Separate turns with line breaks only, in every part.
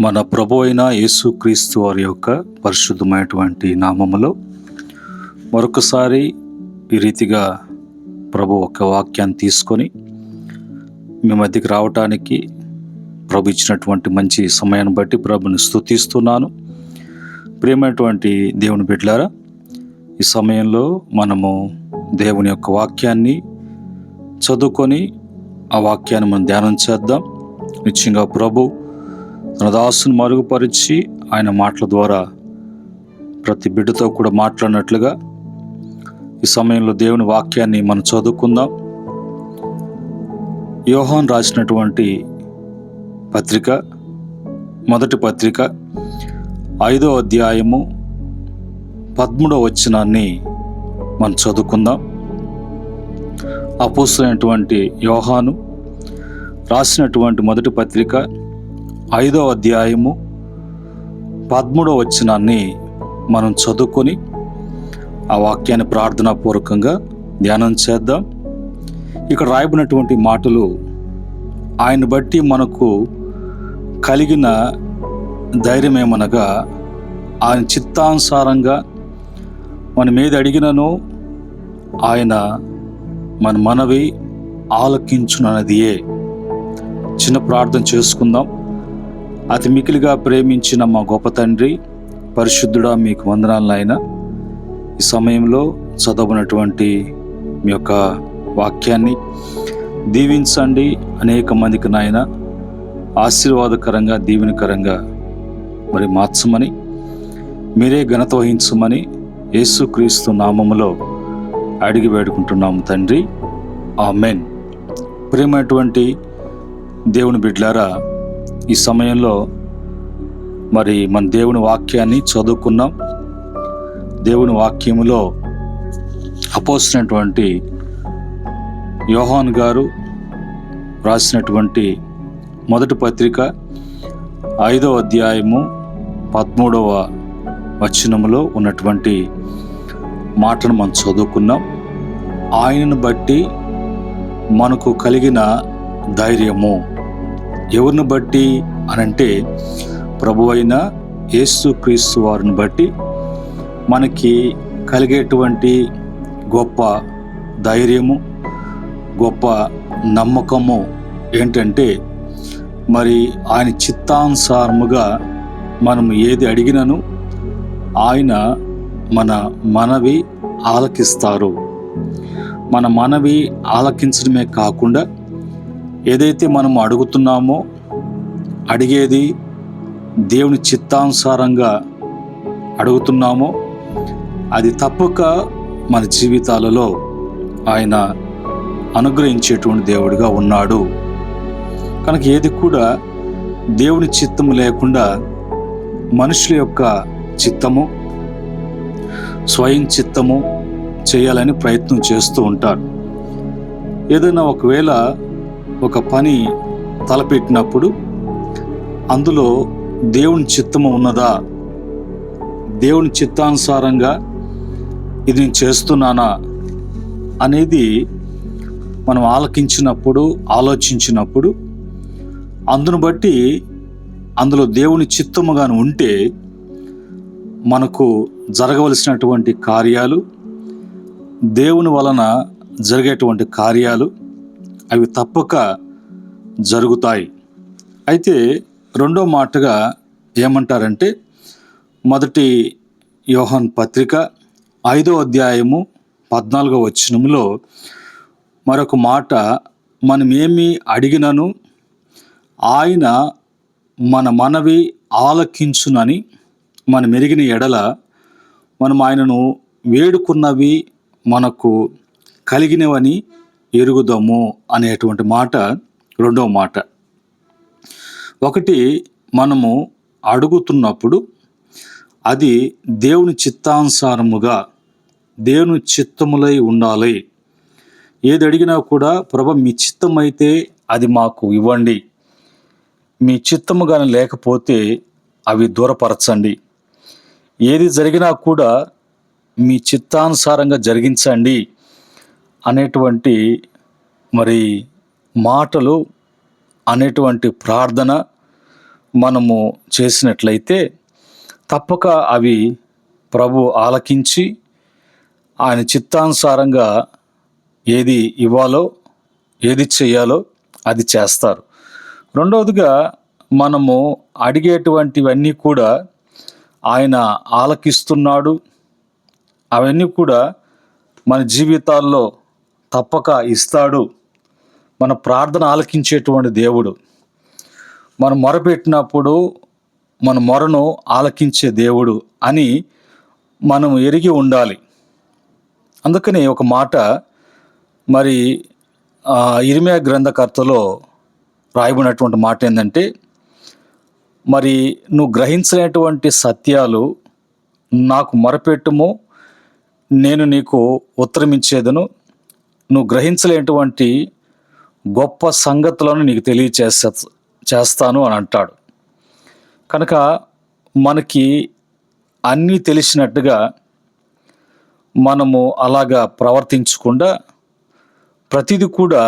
మన ప్రభు అయిన యేసుక్రీస్తు వారి యొక్క పరిశుద్ధమైనటువంటి నామములో మరొకసారి ఈ రీతిగా ప్రభు ఒక వాక్యాన్ని తీసుకొని మీ మధ్యకి రావటానికి ప్రభు ఇచ్చినటువంటి మంచి సమయాన్ని బట్టి ప్రభుని స్తుతిస్తున్నాను. ప్రియమైనటువంటి దేవుని బిడ్డలారా, ఈ సమయంలో మనము దేవుని యొక్క వాక్యాన్ని చదువుకొని ఆ వాక్యాన్ని మనం ధ్యానం చేద్దాం. నిశ్చయంగా ప్రభు తన దాసుని మరుగుపరిచి ఆయన మాటల ద్వారా ప్రతి బిడ్డతో కూడా మాట్లాడినట్లుగా ఈ సమయంలో దేవుని వాక్యాన్ని మనం చదువుకుందాం. యోహాను రాసినటువంటి పత్రిక, మొదటి పత్రిక 5వ అధ్యాయము 13వ వచనాన్ని మనం చదువుకుందాం. అపోస్తలుడైనటువంటి యోహాను రాసినటువంటి మొదటి పత్రిక 5వ అధ్యాయము 13వ వచనాన్ని మనం చదువుకొని ఆ వాక్యాన్ని ప్రార్థనాపూర్వకంగా ధ్యానం చేద్దాం. ఇక్కడ రాయబడినటువంటి మాటలు, ఆయన బట్టి మనకు కలిగిన ధైర్యం ఏమనగా, ఆయన చిత్తానుసారంగా మనం ఏది అడిగినను ఆయన మన మనవి ఆలకించునన్నదియే. చిన్న ప్రార్థన చేసుకుందాం. అతి మికిలిగా ప్రేమించిన మా గొప్ప తండ్రి, పరిశుద్ధుడా, మీకు వందనాలు నాయన. ఈ సమయంలో చదవనటువంటి మీ యొక్క వాక్యాన్ని దీవించండి. అనేక మందికి నాయన ఆశీర్వాదకరంగా, దీవెనకరంగా మరి మార్చమని, మీరే ఘనత వహించమని యేసుక్రీస్తు నామములో అడిగి వేడుకుంటున్నాము తండ్రి, ఆమెన్. ప్రియమైనటువంటి దేవుని బిడ్డలారా, ఈ సమయంలో మరి మన దేవుని వాక్యాన్ని చదువుకున్నాం. దేవుని వాక్యములో అపోస్తలుడైనటువంటి యోహాను గారు రాసినటువంటి మొదటి పత్రిక 5వ అధ్యాయము 13వ వచనములో ఉన్నటువంటి మాటను మనం చదువుకున్నాం. ఆయనను బట్టి మనకు కలిగిన ధైర్యము. ఎవరిని బట్టి అనంటే, ప్రభువైన యేసుక్రీస్తు వారిని బట్టి మనకి కలిగేటువంటి గొప్ప ధైర్యము, గొప్ప నమ్మకము ఏంటంటే, మరి ఆయన చిత్తానుసారముగా మనం ఏది అడిగినను ఆయన మన మనవి ఆలకిస్తారు. మన మనవి ఆలకించడమే కాకుండా, ఏదైతే మనం అడుగుతున్నామో, అడిగేది దేవుని చిత్తానుసారంగా అడుగుతున్నామో, అది తప్పక మన జీవితాలలో ఆయన అనుగ్రహించేటువంటి దేవుడిగా ఉన్నాడు. కనుక ఏది కూడా దేవుని చిత్తము లేకుండా మనుషుల యొక్క చిత్తము, స్వయం చిత్తము చేయాలని ప్రయత్నం చేస్తూ ఉంటారు. ఏదైనా ఒకవేళ ఒక పని తలపెట్టినప్పుడు అందులో దేవుని చిత్తము ఉన్నదా, దేవుని చిత్తానుసారంగా ఇది నేను చేస్తున్నానా అనేది మనం ఆలకించినప్పుడు, ఆలోచించినప్పుడు, అందును బట్టి అందులో దేవుని చిత్తము గాని ఉంటే మనకు జరగవలసినటువంటి కార్యాలు, దేవుని వలన జరిగేటువంటి కార్యాలు అవి తప్పక జరుగుతాయి. అయితే రెండో మాటగా ఏమంటారంటే, మొదటి యోహాను పత్రిక 5వ అధ్యాయము 14వ వచనములో మరొక మాట, మనం ఏమి అడిగినను ఆయన మన మనవి ఆలకించునని మనం ఎరిగిన ఎడల మనం ఆయనను వేడుకున్నవి మనకు కలిగినవని ఎరుగుదాము అనేటువంటి మాట రెండవ మాట. ఒకటి, మనము అడుగుతున్నప్పుడు అది దేవుని చిత్తానుసారముగా, దేవుని చిత్తములై ఉండాలి. ఏది అడిగినా కూడా, ప్రభు మీ చిత్తం అయితే అది మాకు ఇవ్వండి, మీ చిత్తము కానీ లేకపోతే అవి దూరపరచండి. ఏది జరిగినా కూడా మీ చిత్తానుసారంగా జరిగించండి అనేటువంటి మరి మాటలు అనేటువంటి ప్రార్థన మనము చేసినట్లయితే తప్పక అవి ప్రభు ఆలకించి ఆయన చిత్తానుసారంగా ఏది ఇవ్వాలో ఏది చేయాలో అది చేస్తారు. రెండవదిగా మనము అడిగేటువంటివన్నీ కూడా ఆయన ఆలకిస్తున్నాడు. అవన్నీ కూడా మన జీవితాల్లో తప్పక ఇస్తాడు. మన ప్రార్థన ఆలకించేటువంటి దేవుడు. మనం మొరపెట్టినప్పుడు మన మొరను ఆలకించే దేవుడు అని మనం ఎరిగి ఉండాలి. అందుకని ఒక మాట మరి ఇర్మీయా గ్రంథకర్తలో రాయబడినటువంటి మాట ఏంటంటే, మరి నువ్వు గ్రహించినటువంటి సత్యాలు నాకు మొరపెట్టుము, నేను నీకు ఉత్తరమిచ్చేదను. నువ్వు గ్రహించలేనటువంటి గొప్ప సంగతులను నీకు చేస్తాను అని అంటాడు. కనుక మనకి అన్నీ తెలిసినట్టుగా మనము అలాగా ప్రవర్తించకుండా ప్రతిదీ కూడా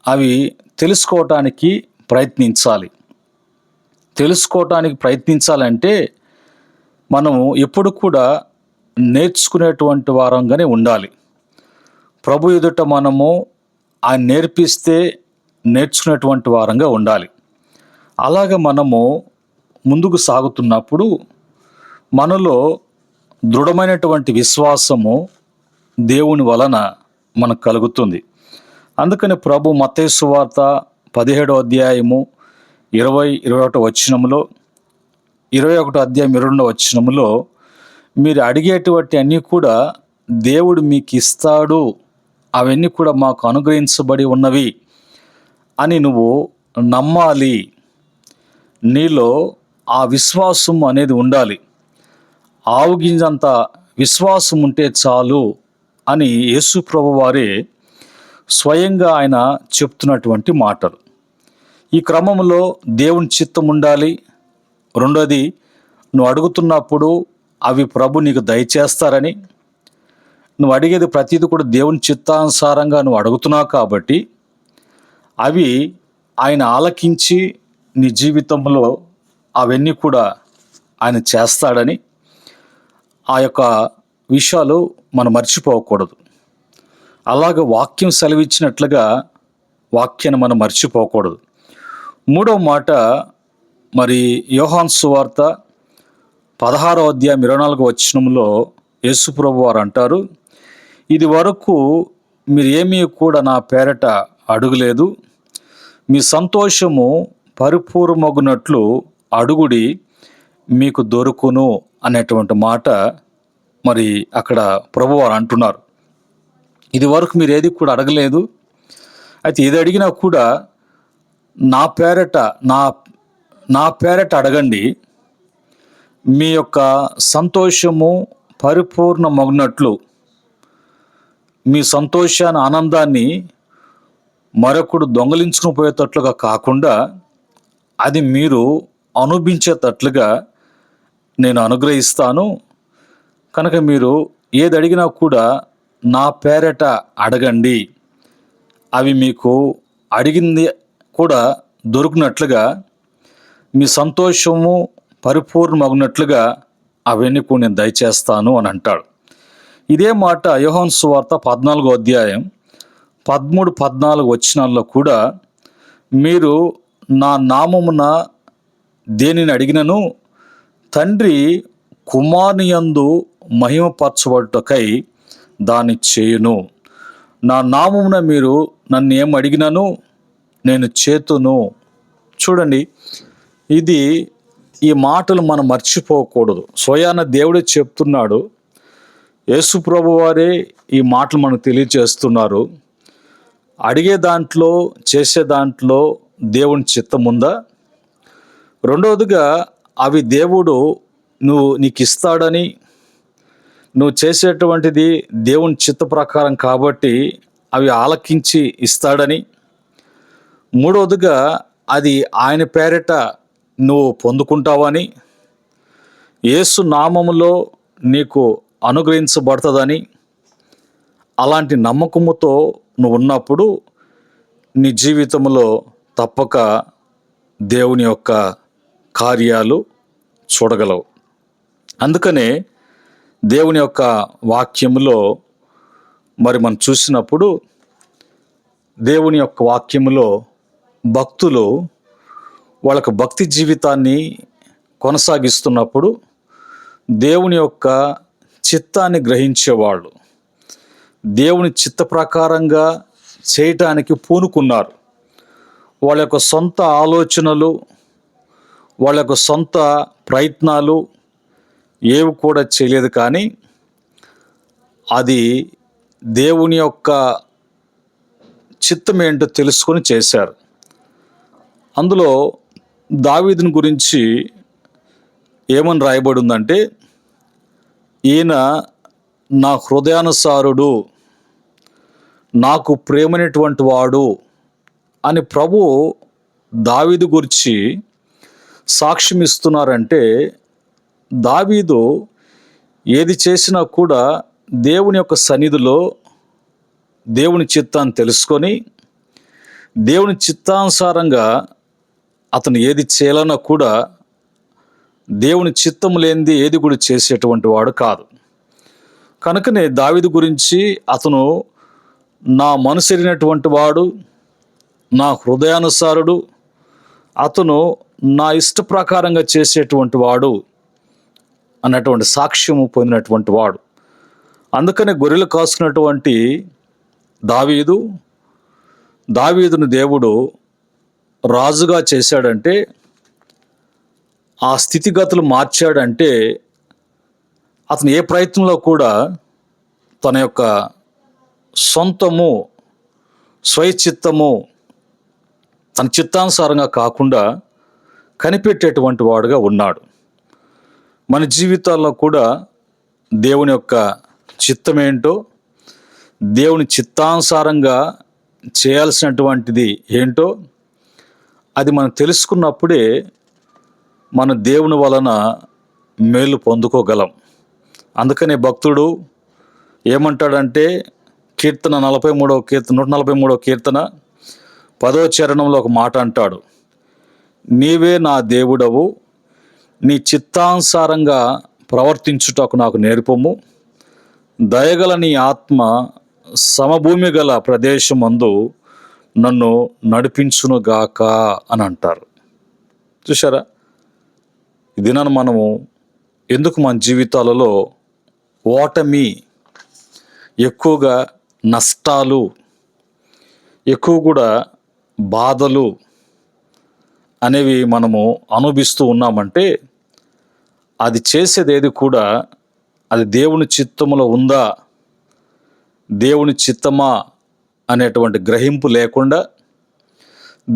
అవి తెలుసుకోవటానికి ప్రయత్నించాలి. తెలుసుకోవటానికి ప్రయత్నించాలంటే మనము ఎప్పుడు కూడా నేర్చుకునేటువంటి వారంగానే ఉండాలి. ప్రభు ఎదుట మనము ఆయన నేర్పిస్తే నేర్చుకునేటువంటి వారంగా ఉండాలి. అలాగ మనము ముందుకు సాగుతున్నప్పుడు మనలో దృఢమైనటువంటి విశ్వాసము దేవుని వలన మనకు కలుగుతుంది. అందుకని ప్రభు మత్తయి సువార్త 17వ అధ్యాయము 20-21 వచనములో, 21వ అధ్యాయం 22వ వచనములో మీరు అడిగేటువంటి అన్నీ కూడా దేవుడు మీకు ఇస్తాడు, అవన్నీ కూడా మాకు అనుగ్రహించబడి ఉన్నవి అని నువ్వు నమ్మాలి. నీలో ఆ విశ్వాసం అనేది ఉండాలి. ఆవు గింజంత విశ్వాసం ఉంటే చాలు అని యేసు ప్రభువు వారే స్వయంగా ఆయన చెప్తున్నటువంటి మాటలు. ఈ క్రమంలో దేవుని చిత్తం ఉండాలి. రెండోది, నువ్వు అడుగుతున్నప్పుడు అవి ప్రభు నీకు దయచేస్తారని, నువ్వు అడిగేది ప్రతిదీ కూడా దేవుని చిత్తానుసారంగా నువ్వు అడుగుతున్నావు కాబట్టి అవి ఆయన ఆలకించి నీ జీవితంలో అవన్నీ కూడా ఆయన చేస్తాడని ఆ యొక్క విషయాలు మనం మర్చిపోకూడదు. అలాగే వాక్యం సెలవిచ్చినట్లుగా వాక్యాన్ని మనం మర్చిపోకూడదు. మూడవ మాట మరి యోహాను సువార్త 16వ అధ్యాయం 24వ వచనంలో యేసుప్రభు వారు అంటారు, ఇది వరకు మీరు ఏమీ కూడా నా పేరట అడుగలేదు, మీ సంతోషము పరిపూర్ణమగునట్లు అడుగుడి మీకు దొరుకును అనేటువంటి మాట మరి అక్కడ ప్రభువారు అంటున్నారు. ఇది వరకు మీరు ఏది కూడా అడగలేదు, అయితే ఏది అడిగినా కూడా నా పేరట అడగండి, మీ యొక్క సంతోషము పరిపూర్ణమగునట్లు, మీ సంతోషాన్ని ఆనందాన్ని మరొకడు దొంగలించుకుని పోయేటట్లుగా కాకుండా అది మీరు అనుభవించేటట్లుగా నేను అనుగ్రహిస్తాను. కనుక మీరు ఏది అడిగినా కూడా నా పేరట అడగండి, అవి మీకు అడిగింది కూడా దొరికినట్లుగా, మీ సంతోషము పరిపూర్ణమగినట్లుగా అవన్నీ కూడా నేను దయచేస్తాను అని అంటాడు. ఇదే మాట యోహాను సువార్త 14వ అధ్యాయం 13-14 వచనాల్లో కూడా, మీరు నా నామమున దేనిని అడిగినను తండ్రి కుమారుని యందు మహిమపరచబడుటకై దాన్ని చేయును, నా నామమున మీరు నన్ను ఏం అడిగినను నేను చేతును. చూడండి, ఇది ఈ మాటలు మనం మర్చిపోకూడదు. స్వయాన దేవుడే చెప్తున్నాడు. యేసు ప్రభు వారే ఈ మాటలు మనకు తెలియజేస్తున్నారు. అడిగే దాంట్లో చేసే దాంట్లో దేవుని చిత్తం ఉందా? రెండవదిగా అవి దేవుడు నీకు ఇస్తాడని, నువ్వు చేసేటువంటిది దేవుని చిత్త ప్రకారం కాబట్టి అవి ఆలకించి ఇస్తాడని, మూడవదిగా అది ఆయన పేరిట నువ్వు పొందుకుంటావని, యేసు నామములో నీకు అనుగ్రహించబడుతుందని, అలాంటి నమ్మకముతో నువ్వు ఉన్నప్పుడు నీ జీవితంలో తప్పక దేవుని యొక్క కార్యాలు చూడగలవు. అందుకనే దేవుని యొక్క వాక్యములో మరి మనం చూసినప్పుడు దేవుని యొక్క వాక్యములో భక్తులు వాళ్ళకు భక్తి జీవితాన్ని కొనసాగిస్తున్నప్పుడు దేవుని యొక్క చిత్తాన్ని గ్రహించేవాళ్ళు, దేవుని చిత్త ప్రకారంగా చేయటానికి పూనుకున్నారు. వాళ్ళ యొక్క సొంత ఆలోచనలు, వాళ్ళ యొక్క సొంత ప్రయత్నాలు ఏవి కూడా చేయలేదు, కానీ అది దేవుని యొక్క చిత్తం ఏంటో తెలుసుకొని చేశారు. అందులో దావీదుని గురించి ఏమని రాయబడి ఉందంటే, ఈయన నా హృదయానుసారుడు, నాకు ప్రేమైనటువంటి వాడు అని ప్రభు దావీదు గురించి సాక్ష్యం ఇస్తున్నారంటే, దావీదు ఏది చేసినా కూడా దేవుని యొక్క సన్నిధిలో దేవుని చిత్తాన్ని తెలుసుకొని దేవుని చిత్తానుసారంగా అతను ఏది చేయాలన్నా కూడా దేవుని చిత్తం లేనిది ఏది కూడా చేసేటువంటి వాడు కాదు. కనుకనే దావీదు గురించి అతను నా మనసెరిగినటువంటి వాడు, నా హృదయానుసారుడు, అతను నా ఇష్ట ప్రకారంగా చేసేటువంటి వాడు అన్నటువంటి సాక్ష్యము పొందినటువంటి వాడు. అందుకనే గొర్రెలు కాసుకున్నటువంటి దావీదును దేవుడు రాజుగా చేశాడంటే, ఆ స్థితిగతులు మార్చాడంటే, అతను ఏ ప్రయత్నంలో కూడా తన యొక్క సొంతము స్వయచిత్తము తన చిత్తానుసారంగా కాకుండా కనిపెట్టేటువంటి వాడుగా ఉన్నాడు. మన జీవితాల్లో కూడా దేవుని యొక్క చిత్తమేంటో, దేవుని చిత్తానుసారంగా చేయాల్సినటువంటిది ఏంటో అది మనం తెలుసుకున్నప్పుడే మన దేవుని వలన మేలు పొందుకోగలం. అందుకనే భక్తుడు ఏమంటాడంటే, కీర్తన 143వ కీర్తన 10వ చరణంలో ఒక మాట అంటాడు, నీవే నా దేవుడవు, నీ చిత్తానుసారంగా ప్రవర్తించుటకు నాకు నేర్పము, దయగల నీ ఆత్మ సమభూమి గల ప్రదేశమందు నన్ను నడిపించునుగాక అని అంటారు. చూసారా, ఈ దినాన మనము ఎందుకు మన జీవితాలలో ఓటమి, ఎక్కువగా నష్టాలు, ఎక్కువ కూడా బాధలు అనేవి మనము అనుభవిస్తూ ఉన్నామంటే, అది చేసేది ఏది కూడా అది దేవుని చిత్తములో ఉందా, దేవుని చిత్తమా అనేటువంటి గ్రహింపు లేకుండా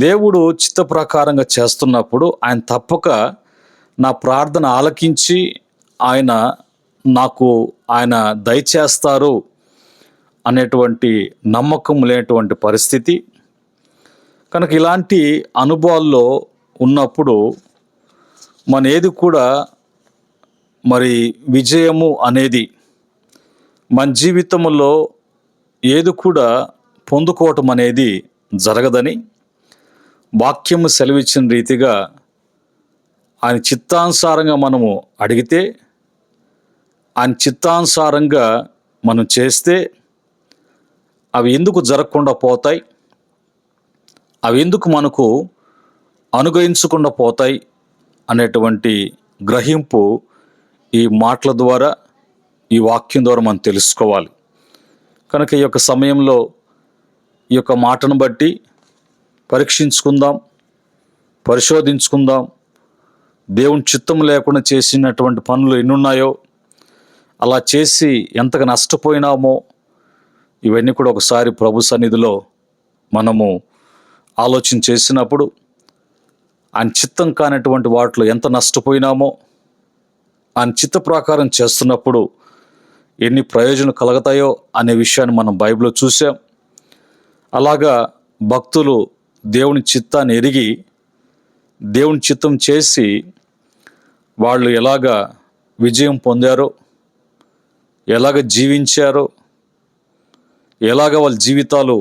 దేవుడు చిత్త ప్రకారంగా చేస్తున్నప్పుడు ఆయన తప్పక నా ప్రార్థన ఆలకించి ఆయన దయచేస్తారు అనేటువంటి నమ్మకం లేనటువంటి పరిస్థితి. కనుక ఇలాంటి అనుభవాల్లో ఉన్నప్పుడు మన ఏది కూడా మరి విజయము అనేది మన జీవితంలో ఏది కూడా పొందుకోవటం అనేది జరగదని వాక్యము సెలవిచ్చిన రీతిగా ఆయన చిత్తానుసారంగా మనము అడిగితే, ఆయన చిత్తానుసారంగా మనం చేస్తే అవి ఎందుకు జరగకుండా పోతాయి, అవి ఎందుకు మనకు అనుగ్రహించకుండా పోతాయి అనేటువంటి గ్రహింపు ఈ మాటల ద్వారా, ఈ వాక్యం ద్వారా మనం తెలుసుకోవాలి. కనుక ఈ యొక్క సమయంలో ఈ యొక్క మాటను బట్టి పరీక్షించుకుందాం, పరిశోధించుకుందాం. దేవుని చిత్తం లేకుండా చేసినటువంటి పనులు ఎన్నున్నాయో, అలా చేసి ఎంతగా నష్టపోయినామో, ఇవన్నీ కూడా ఒకసారి ప్రభు సన్నిధిలో మనము ఆలోచన చేసినప్పుడు ఆయన చిత్తం కానటువంటి వాటిలో ఎంత నష్టపోయినామో, ఆయన చిత్త ప్రకారం చేస్తున్నప్పుడు ఎన్ని ప్రయోజనం కలుగుతాయో అనే విషయాన్ని మనం బైబిల్లో చూసాం. అలాగా భక్తులు దేవుని చిత్తాన్ని ఎరిగి దేవుని చిత్తం చేసి వాళ్ళు ఎలాగా విజయం పొందారో, ఎలాగ జీవించారో, ఎలాగ వాళ్ళ జీవితాలు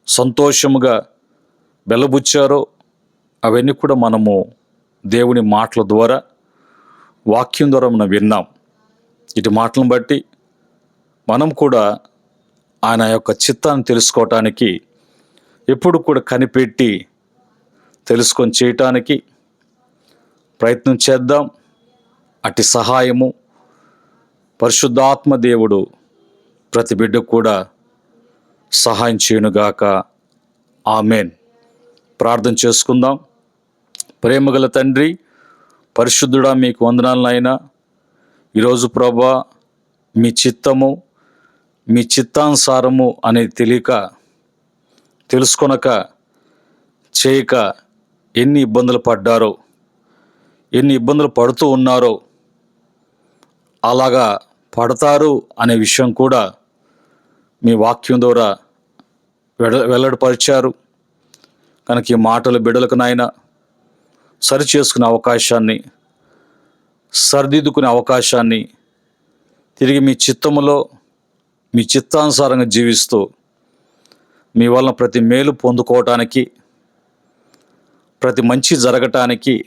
సంతోషముగా వెలబుచ్చారో అవన్నీ కూడా మనము దేవుని మాటల ద్వారా, వాక్యం ద్వారా మనం విన్నాం. ఇటు మాటలను బట్టి మనం కూడా ఆయన యొక్క చిత్తాన్ని తెలుసుకోవటానికి ఎప్పుడు కూడా కనిపెట్టి తెలుసుకొని చేయటానికి ప్రయత్నం చేద్దాం. అట్టి సహాయము పరిశుద్ధాత్మ దేవుడు ప్రతి బిడ్డకు కూడా సహాయం చేయనుగాక. ఆమెన్. ప్రార్థన చేసుకుందాం. ప్రేమగల తండ్రి, పరిశుద్ధుడా, మీకు వందనాలు నాయనా. ఈరోజు ప్రభా, మీ చిత్తము, మీ చిత్తానుసారము అనేది తెలియక, తెలుసుకొనక, చేయక ఎన్ని ఇబ్బందులు పడ్డారో, ఎన్ని ఇబ్బందులు పడుతూ ఉన్నారో, అలాగా పడతారు అనే విషయం కూడా మీ వాక్యం ద్వారా వెల్లడిపరిచారు. కనుక ఈ మాటలు బిడ్డలకు నాయనా సరి చేసుకునే అవకాశాన్ని, సరిదిద్దుకునే అవకాశాన్ని, తిరిగి మీ చిత్తములో మీ చిత్తానుసారంగా జీవిస్తూ మీ వలన ప్రతి మేలు పొందుకోవటానికి, ప్రతి మంచి జరగటానికి,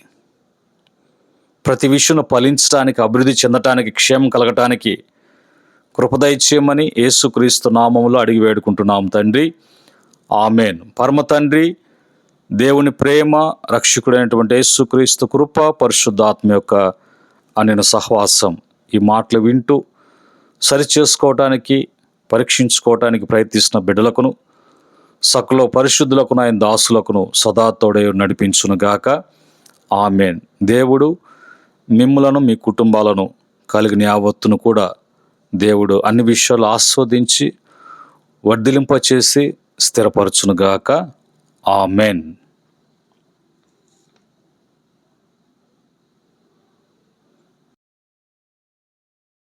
ప్రతి విషయంలో ఫలించడానికి, అభివృద్ధి చెందటానికి, క్షేమం కలగటానికి కృపదయచేయమని యేసుక్రీస్తు నామములో అడిగి వేడుకుంటున్నాం తండ్రి. ఆమెన్. పరమ తండ్రి దేవుని ప్రేమ, రక్షకుడైనటువంటి యేసుక్రీస్తు కృప, పరిశుద్ధాత్మ యొక్క అనిన సహవాసం ఈ మాటలు వింటూ సరి చేసుకోవటానికి, పరీక్షించుకోవటానికి ప్రయత్నిస్తున్న బిడ్డలకును, సకల పరిశుద్ధులకును, ఆయన దాసులకును సదా తోడై నడిపించునుగాక. ఆమెన్. దేవుడు మిమ్ములను, మీ కుటుంబాలను, కలిగిన యావత్తును కూడా దేవుడు అన్ని విషయాలు ఆస్వాదించి వర్ధిలింపచేసి స్థిరపరచునుగాక. ఆమెన్.